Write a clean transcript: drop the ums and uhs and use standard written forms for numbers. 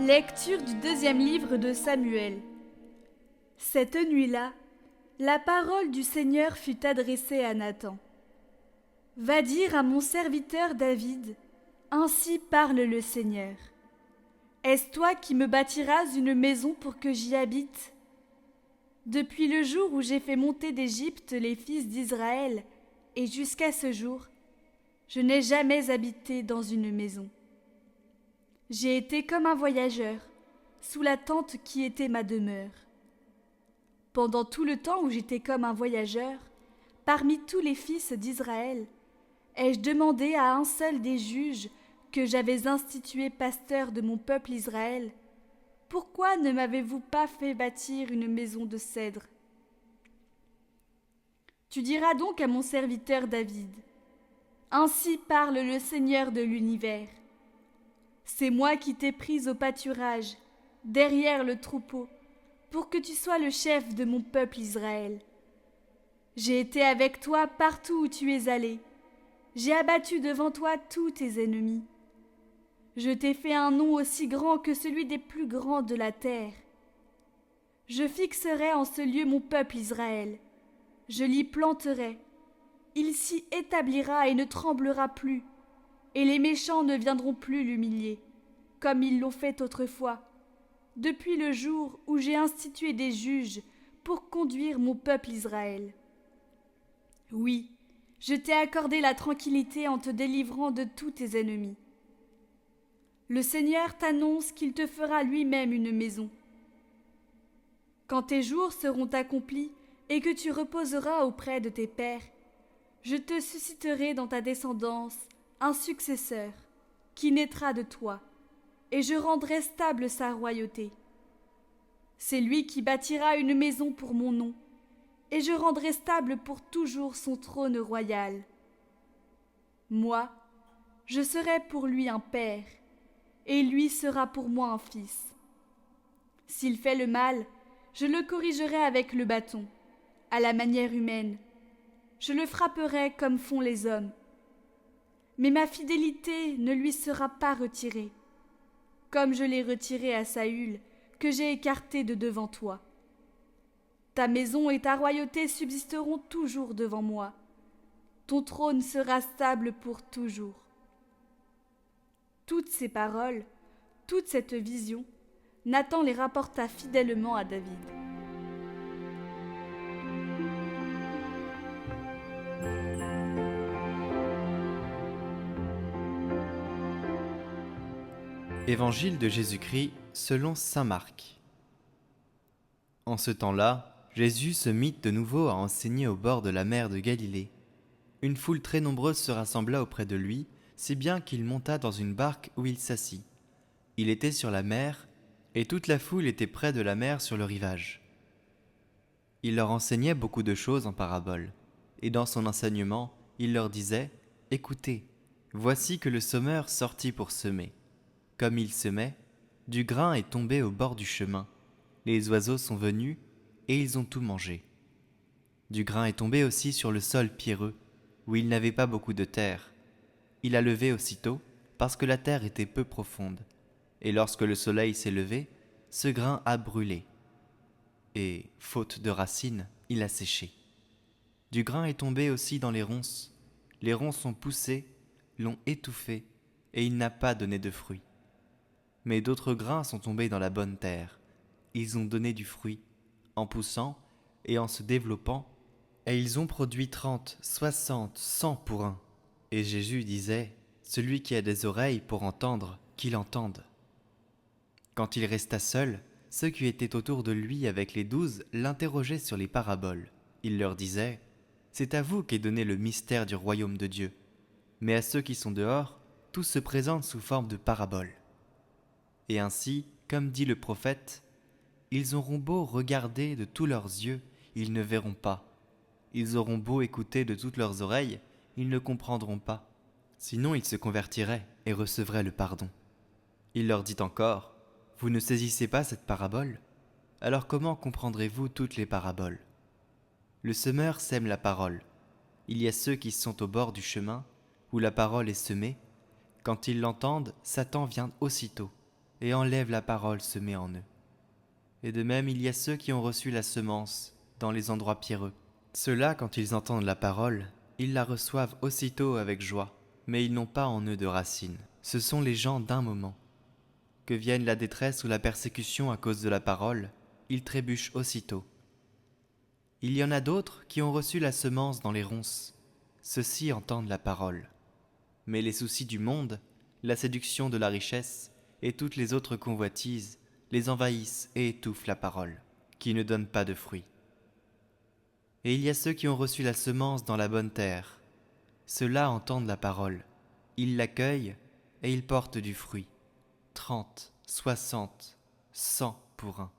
Lecture du deuxième livre de Samuel. Cette nuit-là, la parole du Seigneur fut adressée à Nathan. « Va dire à mon serviteur David, ainsi parle le Seigneur. Est-ce toi qui me bâtiras une maison pour que j'y habite ? Depuis le jour où j'ai fait monter d'Égypte les fils d'Israël, et jusqu'à ce jour, je n'ai jamais habité dans une maison. J'ai été comme un voyageur, sous la tente qui était ma demeure. Pendant tout le temps où j'étais comme un voyageur, parmi tous les fils d'Israël, ai-je demandé à un seul des juges que j'avais institué pasteur de mon peuple Israël, « Pourquoi ne m'avez-vous pas fait bâtir une maison de cèdre ?» Tu diras donc à mon serviteur David, « Ainsi parle le Seigneur de l'univers. C'est moi qui t'ai pris au pâturage, derrière le troupeau, pour que tu sois le chef de mon peuple Israël. J'ai été avec toi partout où tu es allé. J'ai abattu devant toi tous tes ennemis. Je t'ai fait un nom aussi grand que celui des plus grands de la terre. Je fixerai en ce lieu mon peuple Israël. Je l'y planterai. Il s'y établira et ne tremblera plus, et les méchants ne viendront plus l'humilier, comme ils l'ont fait autrefois, depuis le jour où j'ai institué des juges pour conduire mon peuple Israël. Oui, je t'ai accordé la tranquillité en te délivrant de tous tes ennemis. Le Seigneur t'annonce qu'il te fera lui-même une maison. Quand tes jours seront accomplis et que tu reposeras auprès de tes pères, je te susciterai dans ta descendance un successeur qui naîtra de toi, et je rendrai stable sa royauté. C'est lui qui bâtira une maison pour mon nom, et je rendrai stable pour toujours son trône royal. Moi, je serai pour lui un père, et lui sera pour moi un fils. S'il fait le mal, je le corrigerai avec le bâton, à la manière humaine. Je le frapperai comme font les hommes. Mais ma fidélité ne lui sera pas retirée, comme je l'ai retirée à Saül, que j'ai écarté de devant toi. Ta maison et ta royauté subsisteront toujours devant moi. Ton trône sera stable pour toujours. » Toutes ces paroles, toute cette vision, Nathan les rapporta fidèlement à David. Évangile de Jésus-Christ selon saint Marc. En ce temps-là, Jésus se mit de nouveau à enseigner au bord de la mer de Galilée. Une foule très nombreuse se rassembla auprès de lui, si bien qu'il monta dans une barque où il s'assit. Il était sur la mer, et toute la foule était près de la mer sur le rivage. Il leur enseignait beaucoup de choses en paraboles, et dans son enseignement, il leur disait « Écoutez, voici que le semeur sortit pour semer. Comme il semait, du grain est tombé au bord du chemin. Les oiseaux sont venus, et ils ont tout mangé. Du grain est tombé aussi sur le sol pierreux, où il n'avait pas beaucoup de terre. Il a levé aussitôt, parce que la terre était peu profonde. Et lorsque le soleil s'est levé, ce grain a brûlé. Et, faute de racines, il a séché. Du grain est tombé aussi dans les ronces. Les ronces ont poussé, l'ont étouffé, et il n'a pas donné de fruits. Mais d'autres grains sont tombés dans la bonne terre. Ils ont donné du fruit, en poussant et en se développant, et ils ont produit 30, 60, 100 pour un. Et Jésus disait, « Celui qui a des oreilles pour entendre, qu'il entende. » Quand il resta seul, ceux qui étaient autour de lui avec les 12 l'interrogeaient sur les paraboles. Il leur disait, « C'est à vous qu'est donné le mystère du royaume de Dieu. Mais à ceux qui sont dehors, tout se présente sous forme de paraboles. » Et ainsi, comme dit le prophète, « Ils auront beau regarder de tous leurs yeux, ils ne verront pas. Ils auront beau écouter de toutes leurs oreilles, ils ne comprendront pas. Sinon ils se convertiraient et recevraient le pardon. » Il leur dit encore, « Vous ne saisissez pas cette parabole ? Alors comment comprendrez-vous toutes les paraboles ? Le semeur sème la parole. Il y a ceux qui sont au bord du chemin, où la parole est semée. Quand ils l'entendent, Satan vient aussitôt et enlèvent la parole semée en eux. Et de même, il y a ceux qui ont reçu la semence dans les endroits pierreux. Ceux-là, quand ils entendent la parole, ils la reçoivent aussitôt avec joie, mais ils n'ont pas en eux de racines. Ce sont les gens d'un moment. Que vienne la détresse ou la persécution à cause de la parole, ils trébuchent aussitôt. Il y en a d'autres qui ont reçu la semence dans les ronces. Ceux-ci entendent la parole. Mais les soucis du monde, la séduction de la richesse et toutes les autres convoitises les envahissent et étouffent la parole, qui ne donne pas de fruits. Et il y a ceux qui ont reçu la semence dans la bonne terre. Ceux-là entendent la parole, ils l'accueillent et ils portent du fruit. 30, 60, 100 pour un.